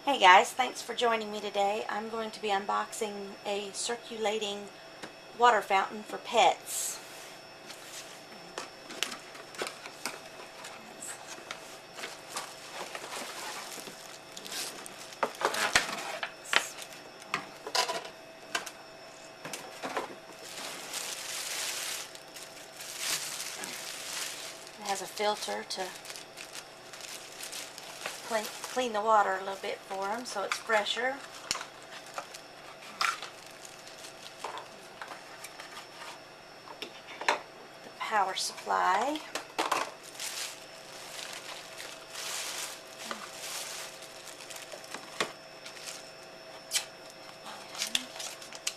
Hey guys, thanks for joining me today. I'm going to be unboxing a circulating water fountain for pets. It has a filter to clean the water a little bit for them so it's fresher. The power supply.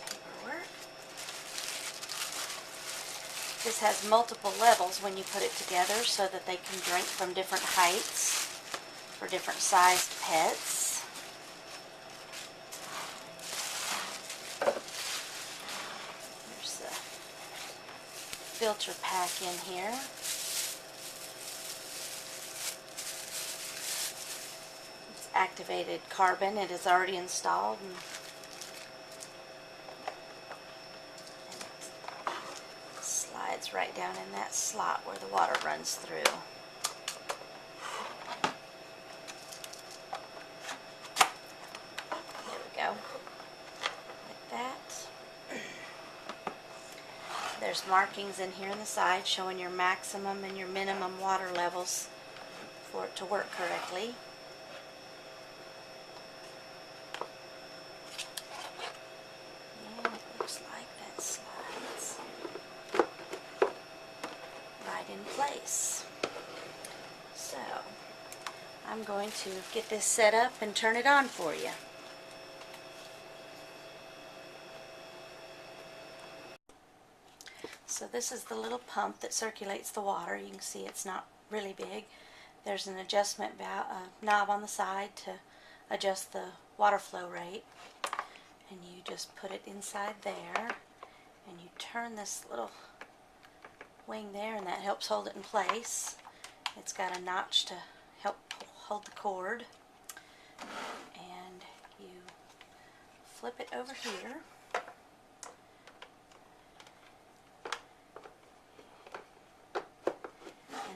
Paperwork. This has multiple levels when you put it together so that they can drink from different heights for different sized pets. There's the filter pack in here. It's activated carbon. It is already installed. And it slides right down in that slot where the water runs through. Go like that. There's markings in here on the side showing your maximum and your minimum water levels for it to work correctly. And it looks like that slides right in place. So I'm going to get this set up and turn it on for you. So this is the little pump that circulates the water. You can see it's not really big. There's an adjustment knob on the side to adjust the water flow rate. And you just put it inside there. And you turn this little wing there and that helps hold it in place. It's got a notch to help hold the cord. And you flip it over here.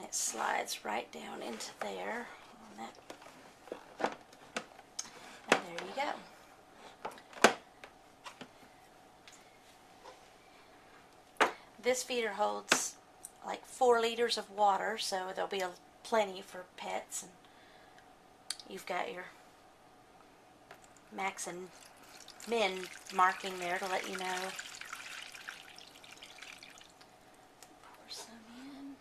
It slides right down into there on that, and there you go. This feeder holds like 4 liters of water, so there'll be plenty for pets, and you've got your max and min marking there to let you know. Pour some in.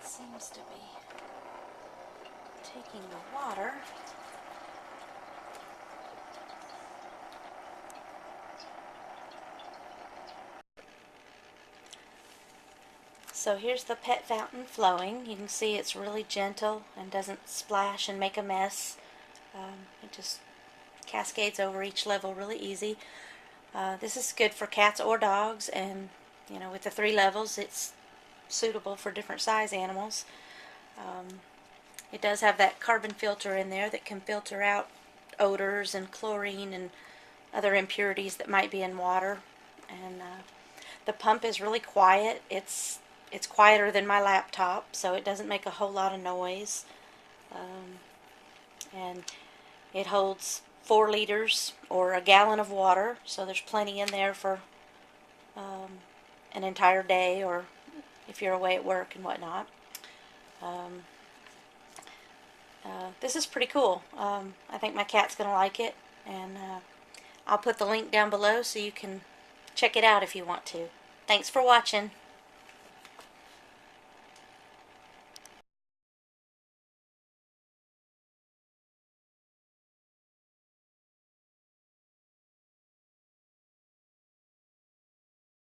Seems to be taking the water. So here's the pet fountain flowing. You can see it's really gentle and doesn't splash and make a mess. It just cascades over each level really easy. This is good for cats or dogs, and you know, with the 3 levels it's suitable for different size animals. It does have that carbon filter in there that can filter out odors and chlorine and other impurities that might be in water. And the pump is really quiet. It's quieter than my laptop, so it doesn't make a whole lot of noise. And It holds 4 liters or a gallon of water, so there's plenty in there for an entire day, or if you're away at work and whatnot. Um, this is pretty cool. I think my cat's going to like it, and I'll put the link down below so you can check it out if you want to. Thanks for watching.